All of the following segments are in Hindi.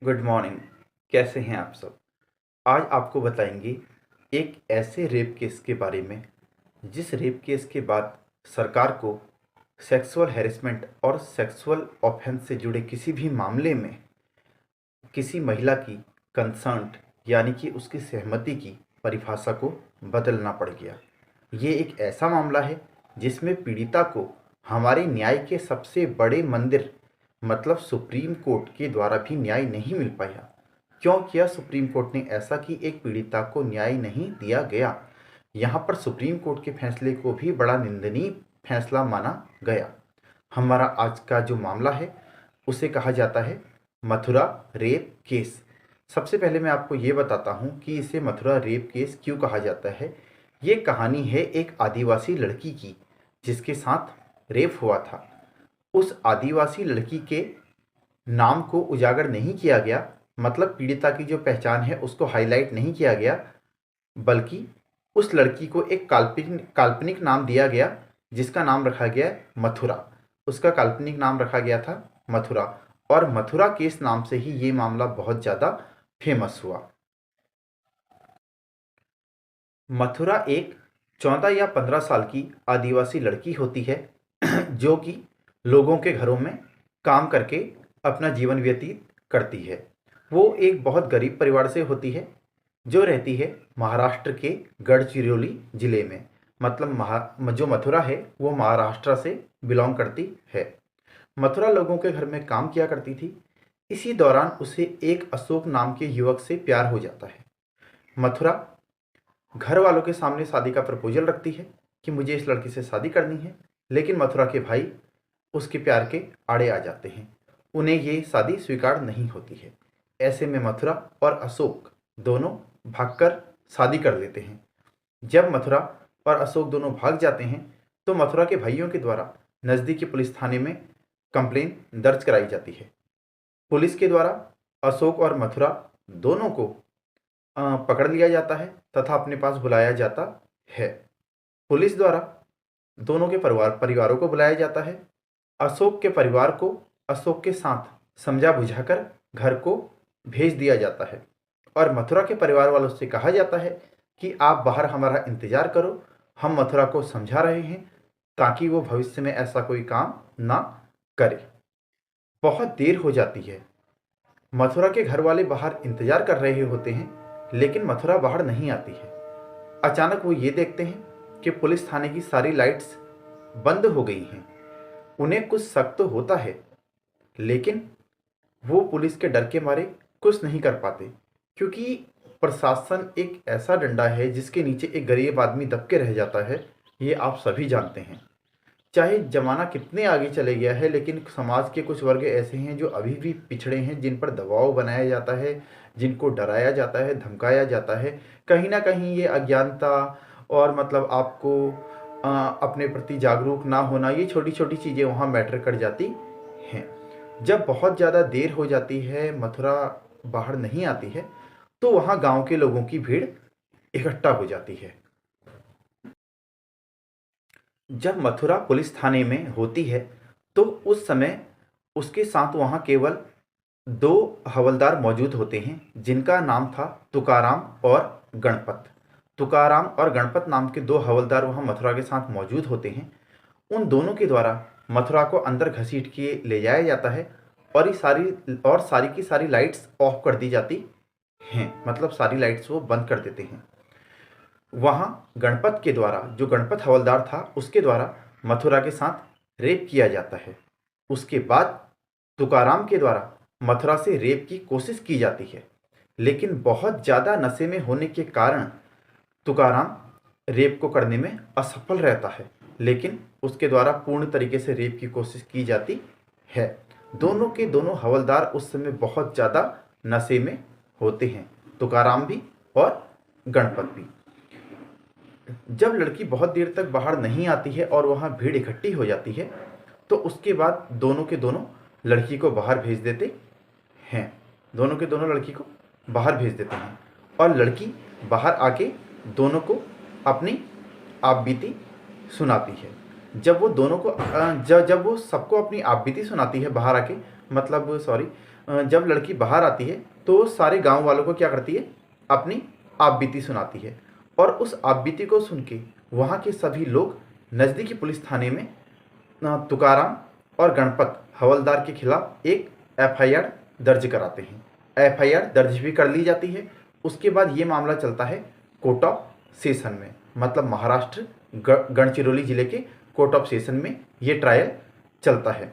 Good morning. कैसे हैं आप सब? आज आपको बताएंगे एक ऐसे रेप केस के बारे में जिस रेप केस के बाद सरकार को सेक्सुअल हैरेसमेंट और सेक्सुअल ऑफेंस से जुड़े किसी भी मामले में किसी महिला की कंसर्न्ट यानी कि उसकी सहमति की परिभाषा को बदलना पड़ गया। ये एक ऐसा मामला है जिसमें पीड़िता को हमारे न्याय के सबसे बड़े मंदिर मतलब सुप्रीम कोर्ट के द्वारा भी न्याय नहीं मिल पाया। क्यों किया सुप्रीम कोर्ट ने ऐसा कि एक पीड़िता को न्याय नहीं दिया गया? यहाँ पर सुप्रीम कोर्ट के फैसले को भी बड़ा निंदनीय फैसला माना गया। हमारा आज का जो मामला है उसे कहा जाता है मथुरा रेप केस। सबसे पहले मैं आपको ये बताता हूँ कि इसे मथुरा रेप केस क्यों कहा जाता है। ये कहानी है एक आदिवासी लड़की की जिसके साथ रेप हुआ था। उस आदिवासी लड़की के नाम को उजागर नहीं किया गया, मतलब पीड़िता की जो पहचान है उसको हाईलाइट नहीं किया गया, बल्कि उस लड़की को एक काल्पनिक नाम दिया गया जिसका नाम रखा गया मथुरा। उसका काल्पनिक नाम रखा गया था मथुरा और मथुरा केस नाम से ही ये मामला बहुत ज़्यादा फेमस हुआ। मथुरा एक 14 या 15 साल की आदिवासी लड़की होती है जो कि लोगों के घरों में काम करके अपना जीवन व्यतीत करती है। वो एक बहुत गरीब परिवार से होती है जो रहती है महाराष्ट्र के गढ़चिरौली ज़िले में। मतलब जो मथुरा है वो महाराष्ट्र से बिलोंग करती है। मथुरा लोगों के घर में काम किया करती थी। इसी दौरान उसे एक अशोक नाम के युवक से प्यार हो जाता है। मथुरा घर वालों के सामने शादी का प्रपोजल रखती है कि मुझे इस लड़की से शादी करनी है, लेकिन मथुरा के भाई उसके प्यार के आड़े आ जाते हैं। उन्हें ये शादी स्वीकार नहीं होती है। ऐसे में मथुरा और अशोक दोनों भागकर शादी कर लेते हैं। जब मथुरा और अशोक दोनों भाग जाते हैं तो मथुरा के भाइयों के द्वारा नज़दीकी पुलिस थाने में कंप्लेन दर्ज कराई जाती है। पुलिस के द्वारा अशोक और मथुरा दोनों को पकड़ लिया जाता है तथा अपने पास बुलाया जाता है। पुलिस द्वारा दोनों के परिवारों को बुलाया जाता है। अशोक के परिवार को अशोक के साथ समझा बुझाकर घर को भेज दिया जाता है और मथुरा के परिवार वालों से कहा जाता है कि आप बाहर हमारा इंतज़ार करो, हम मथुरा को समझा रहे हैं ताकि वो भविष्य में ऐसा कोई काम ना करे। बहुत देर हो जाती है। मथुरा के घर वाले बाहर इंतजार कर रहे होते हैं लेकिन मथुरा बाहर नहीं आती है। अचानक वो ये देखते हैं कि पुलिस थाने की सारी लाइट्स बंद हो गई हैं। उन्हें कुछ शक तो होता है लेकिन वो पुलिस के डर के मारे कुछ नहीं कर पाते, क्योंकि प्रशासन एक ऐसा डंडा है जिसके नीचे एक गरीब आदमी दब के रह जाता है। ये आप सभी जानते हैं। चाहे ज़माना कितने आगे चले गया है लेकिन समाज के कुछ वर्ग ऐसे हैं जो अभी भी पिछड़े हैं, जिन पर दबाव बनाया जाता है, जिनको डराया जाता है, धमकाया जाता है। कहीं ना कहीं ये अज्ञानता और मतलब आपको अपने प्रति जागरूक ना होना, ये छोटी छोटी चीज़ें वहाँ मैटर कर जाती हैं। जब बहुत ज़्यादा देर हो जाती है, मथुरा बाहर नहीं आती है, तो वहाँ गांव के लोगों की भीड़ इकट्ठा हो जाती है। जब मथुरा पुलिस थाने में होती है तो उस समय उसके साथ वहाँ केवल दो हवलदार मौजूद होते हैं जिनका नाम था तुकाराम और गणपत। तुकाराम और गणपत नाम के दो हवलदार वहाँ मथुरा के साथ मौजूद होते हैं। उन दोनों के द्वारा मथुरा को अंदर घसीट के ले जाया जाता है और सारी की सारी लाइट्स ऑफ कर दी जाती हैं, मतलब सारी लाइट्स वो बंद कर देते हैं। वहाँ गणपत के द्वारा, जो गणपत हवलदार था उसके द्वारा मथुरा के साथ रेप किया जाता है। उसके बाद तुकाराम के द्वारा मथुरा से रेप की कोशिश की जाती है, लेकिन बहुत ज़्यादा नशे में होने के कारण तुकाराम रेप को करने में असफल रहता है, लेकिन उसके द्वारा पूर्ण तरीके से रेप की कोशिश की जाती है। दोनों के दोनों हवलदार उस समय बहुत ज़्यादा नशे में होते हैं, तुकाराम भी और गणपत भी। जब लड़की बहुत देर तक बाहर नहीं आती है और वहाँ भीड़ इकट्ठी हो जाती है तो उसके बाद दोनों के दोनों लड़की को बाहर भेज देते हैं। दोनों के दोनों लड़की को बाहर भेज देते हैं और लड़की बाहर आके दोनों को अपनी आप बीती सुनाती है। जब वो दोनों को जब वो सबको अपनी आप बीती सुनाती है बाहर आके, मतलब सॉरी, जब लड़की बाहर आती है तो सारे गांव वालों को क्या करती है, अपनी आप बीती सुनाती है। और उस आप बीती को सुन के वहाँ के सभी लोग नज़दीकी पुलिस थाने में तुकाराम और गणपत हवलदार के खिलाफ एक एफआईआर दर्ज कराते हैं। एफआईआर दर्ज भी कर ली जाती है। उसके बाद ये मामला चलता है कोर्ट ऑफ सेशन में, मतलब महाराष्ट्र गढ़चिरौली जिले के कोर्ट ऑफ सेशन में ये ट्रायल चलता है।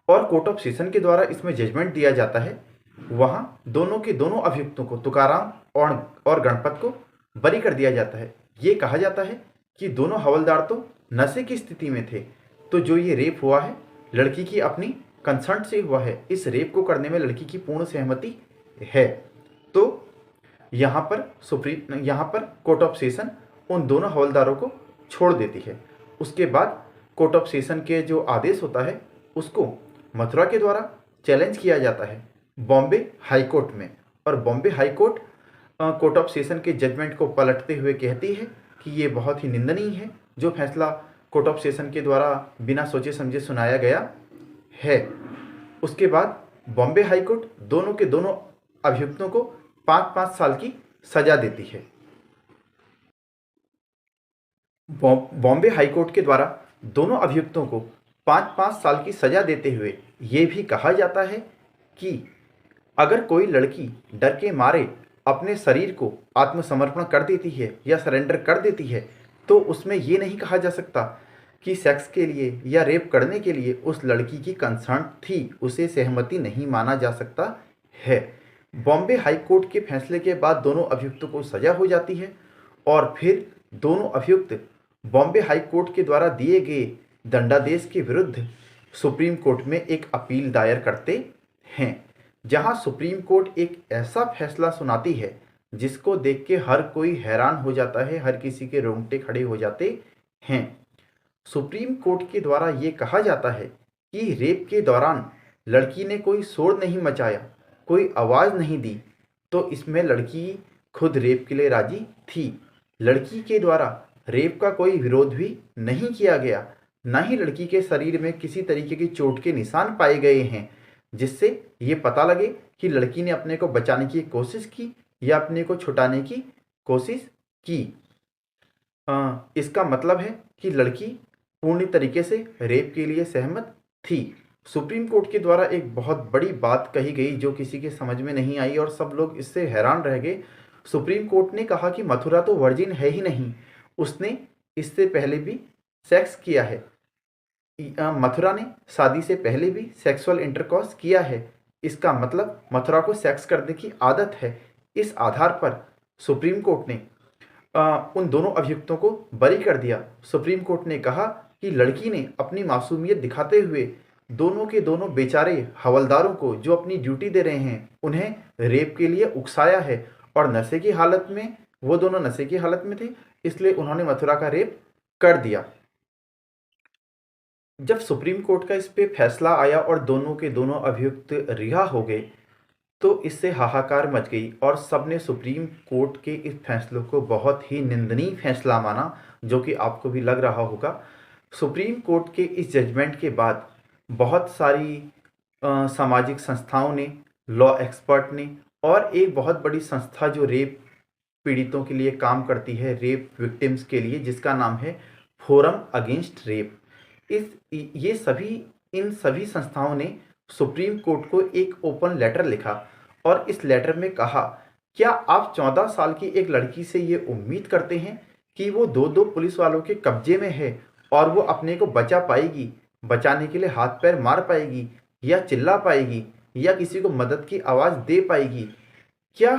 और कोर्ट ऑफ सेशन के द्वारा इसमें जजमेंट दिया जाता है। वहाँ दोनों के दोनों अभियुक्तों को, तुकाराम और गणपत को बरी कर दिया जाता है। ये कहा जाता है कि दोनों हवलदार तो नशे की स्थिति में थे, तो जो ये रेप हुआ है लड़की की अपनी कंसर्ट से हुआ है। इस रेप को करने में लड़की की पूर्ण सहमति है। तो यहाँ पर कोर्ट ऑफ सेशन उन दोनों हवलदारों को छोड़ देती है। उसके बाद कोर्ट ऑफ सेशन के जो आदेश होता है उसको मथुरा के द्वारा चैलेंज किया जाता है बॉम्बे हाई कोर्ट में। और Bombay high court court of session के जजमेंट को पलटते हुए कहती है कि ये बहुत ही निंदनीय है जो फैसला कोर्ट ऑफ सेशन के द्वारा बिना सोचे समझे सुनाया गया है। उसके बाद बॉम्बे हाई कोर्ट दोनों के दोनों अभियुक्तों को 5-5 साल की सजा देती है। बॉम्बे हाई कोर्ट के द्वारा दोनों अभियुक्तों को 5-5 साल की सजा देते हुए ये भी कहा जाता है कि अगर कोई लड़की डर के मारे अपने शरीर को आत्मसमर्पण कर देती है या सरेंडर कर देती है तो उसमें ये नहीं कहा जा सकता कि सेक्स के लिए या रेप करने के लिए उस लड़की की कंसर्न थी, उसे सहमति नहीं माना जा सकता है। बॉम्बे हाई कोर्ट के फैसले के बाद दोनों अभियुक्तों को सजा हो जाती है और फिर दोनों अभियुक्त बॉम्बे हाई कोर्ट के द्वारा दिए गए दंडादेश के विरुद्ध सुप्रीम कोर्ट में एक अपील दायर करते हैं, जहां सुप्रीम कोर्ट एक ऐसा फैसला सुनाती है जिसको देख के हर कोई हैरान हो जाता है, हर किसी के रोंगटे खड़े हो जाते हैं। सुप्रीम कोर्ट के द्वारा ये कहा जाता है कि रेप के दौरान लड़की ने कोई शोर नहीं मचाया, कोई आवाज़ नहीं दी, तो इसमें लड़की खुद रेप के लिए राजी थी। लड़की के द्वारा रेप का कोई विरोध भी नहीं किया गया, ना ही लड़की के शरीर में किसी तरीके की चोट के निशान पाए गए हैं जिससे ये पता लगे कि लड़की ने अपने को बचाने की कोशिश की या अपने को छुटाने की कोशिश की। इसका मतलब है कि लड़की पूर्ण तरीके से रेप के लिए सहमत थी। सुप्रीम कोर्ट के द्वारा एक बहुत बड़ी बात कही गई जो किसी के समझ में नहीं आई और सब लोग इससे हैरान रह गए। सुप्रीम कोर्ट ने कहा कि मथुरा तो वर्जिन है ही नहीं, उसने इससे पहले भी सेक्स किया है। मथुरा ने शादी से पहले भी सेक्सुअल इंटरकॉर्स किया है, इसका मतलब मथुरा को सेक्स करने की आदत है। इस आधार पर सुप्रीम कोर्ट ने उन दोनों अभियुक्तों को बरी कर दिया। सुप्रीम कोर्ट ने कहा कि लड़की ने अपनी मासूमियत दिखाते हुए दोनों के दोनों बेचारे हवलदारों को जो अपनी ड्यूटी दे रहे हैं उन्हें रेप के लिए उकसाया है और नशे की हालत में, वो दोनों नशे की हालत में थे, इसलिए उन्होंने मथुरा का रेप कर दिया। जब सुप्रीम कोर्ट का इस पे फैसला आया और दोनों के दोनों अभियुक्त रिहा हो गए तो इससे हाहाकार मच गई और सबने सुप्रीम कोर्ट के इस फैसलों को बहुत ही निंदनीय फैसला माना, जो कि आपको भी लग रहा होगा। सुप्रीम कोर्ट के इस जजमेंट के बाद बहुत सारी सामाजिक संस्थाओं ने, लॉ एक्सपर्ट ने और एक बहुत बड़ी संस्था जो रेप पीड़ितों के लिए काम करती है, रेप विक्टिम्स के लिए, जिसका नाम है फोरम अगेंस्ट रेप, इन सभी संस्थाओं ने सुप्रीम कोर्ट को एक ओपन लेटर लिखा और इस लेटर में कहा, क्या आप 14 साल की एक लड़की से ये उम्मीद करते हैं कि वो दो पुलिस वालों के कब्जे में है और वो अपने को बचा पाएगी, बचाने के लिए हाथ पैर मार पाएगी या चिल्ला पाएगी या किसी को मदद की आवाज़ दे पाएगी? क्या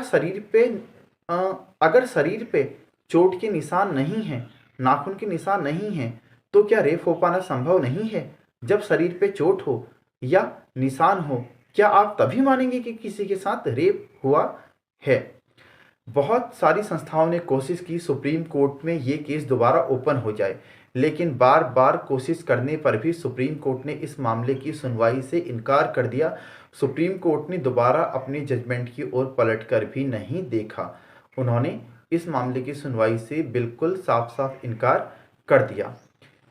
अगर शरीर पे चोट के निशान नहीं हैं, नाखून के निशान नहीं हैं, तो क्या रेप हो पाना संभव नहीं है? जब शरीर पे चोट हो या निशान हो, क्या आप तभी मानेंगे कि किसी के साथ रेप हुआ है? बहुत सारी संस्थाओं ने कोशिश की सुप्रीम कोर्ट में ये केस दोबारा ओपन हो जाए, लेकिन बार बार कोशिश करने पर भी सुप्रीम कोर्ट ने इस मामले की सुनवाई से इनकार कर दिया। सुप्रीम कोर्ट ने दोबारा अपने जजमेंट की ओर पलट कर भी नहीं देखा। उन्होंने इस मामले की सुनवाई से बिल्कुल साफ साफ इनकार कर दिया।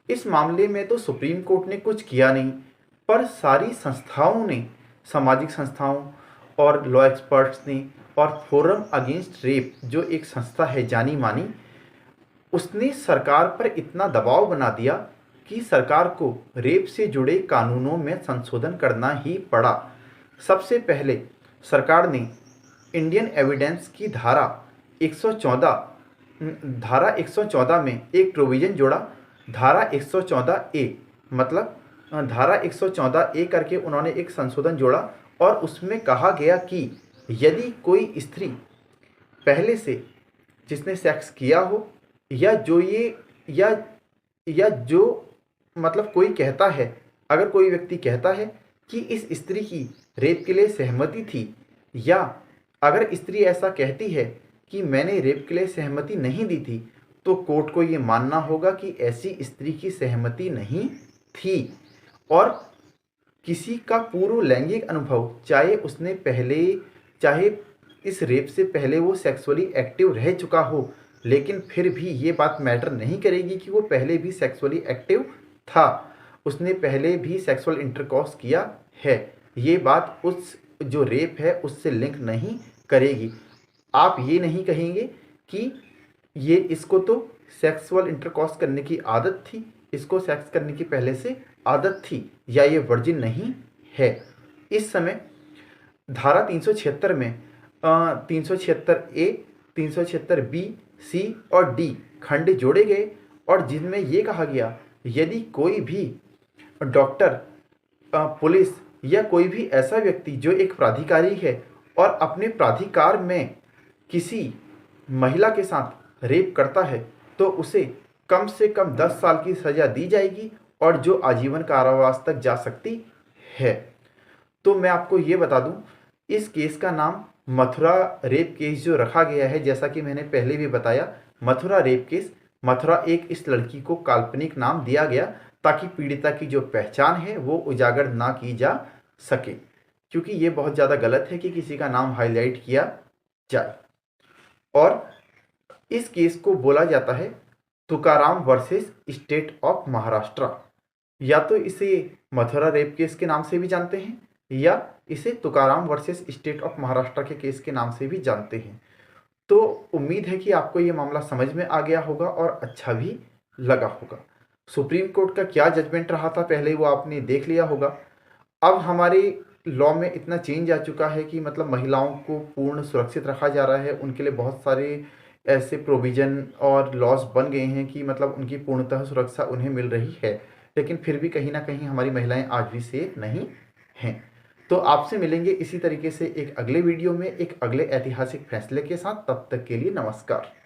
इस मामले में तो सुप्रीम कोर्ट ने कुछ किया नहीं, पर सारी संस्थाओं ने सामाजिक संस्थाओं और लॉ एक्सपर्ट्स ने और फोरम अगेंस्ट रेप जो एक संस्था है जानी मानी, उसने सरकार पर इतना दबाव बना दिया कि सरकार को रेप से जुड़े कानूनों में संशोधन करना ही पड़ा। सबसे पहले सरकार ने इंडियन एविडेंस की धारा 114 में एक प्रोविज़न जोड़ा। धारा 114 ए, मतलब धारा 114 ए करके उन्होंने एक संशोधन जोड़ा और उसमें कहा गया कि यदि कोई स्त्री पहले से जिसने सेक्स किया हो या जो ये या जो मतलब कोई कहता है, अगर कोई व्यक्ति कहता है कि इस स्त्री की रेप के लिए सहमति थी, या अगर स्त्री ऐसा कहती है कि मैंने रेप के लिए सहमति नहीं दी थी, तो कोर्ट को ये मानना होगा कि ऐसी स्त्री की सहमति नहीं थी। और किसी का पूर्व लैंगिक अनुभव, चाहे इस रेप से पहले वो सेक्सुअली एक्टिव रह चुका हो, लेकिन फिर भी ये बात मैटर नहीं करेगी कि वो पहले भी सेक्सुअली एक्टिव था, उसने पहले भी सेक्सुअल इंटरकॉर्स किया है, ये बात उस जो रेप है उससे लिंक नहीं करेगी। आप ये नहीं कहेंगे कि ये इसको तो सेक्सुअल इंटरकॉर्स करने की आदत थी, इसको सेक्स करने की पहले से आदत थी, या ये वर्जिन नहीं है। इस समय धारा 376 में 376 ए, 376 बी, सी और डी खंड जोड़े गए और जिनमें ये कहा गया यदि कोई भी डॉक्टर, पुलिस या कोई भी ऐसा व्यक्ति जो एक प्राधिकारी है और अपने प्राधिकार में किसी महिला के साथ रेप करता है, तो उसे कम से कम 10 साल की सज़ा दी जाएगी और जो आजीवन कारावास तक जा सकती है। तो मैं आपको ये बता दूं, इस केस का नाम मथुरा रेप केस जो रखा गया है, जैसा कि मैंने पहले भी बताया, मथुरा रेप केस, मथुरा एक इस लड़की को काल्पनिक नाम दिया गया ताकि पीड़िता की जो पहचान है वो उजागर ना की जा सके, क्योंकि ये बहुत ज़्यादा गलत है कि किसी का नाम हाईलाइट किया जाए। और इस केस को बोला जाता है Tukaram versus state of Maharashtra, या तो इसे मथुरा रेप केस के नाम से भी जानते हैं या इसे Tukaram versus state of Maharashtra के केस के नाम से भी जानते हैं। तो उम्मीद है कि आपको ये मामला समझ में आ गया होगा और अच्छा भी लगा होगा। सुप्रीम कोर्ट का क्या जजमेंट रहा था पहले वो आपने देख लिया होगा। अब हमारे लॉ में इतना चेंज आ चुका है कि मतलब महिलाओं को पूर्ण सुरक्षित रखा जा रहा है, उनके लिए बहुत सारे ऐसे प्रोविज़न और लॉज बन गए हैं कि मतलब उनकी पूर्णतः सुरक्षा उन्हें मिल रही है, लेकिन फिर भी कहीं ना कहीं हमारी महिलाएं आज भी सेफ नहीं हैं। तो आपसे मिलेंगे इसी तरीके से एक अगले वीडियो में एक अगले ऐतिहासिक फैसले के साथ। तब तक के लिए नमस्कार।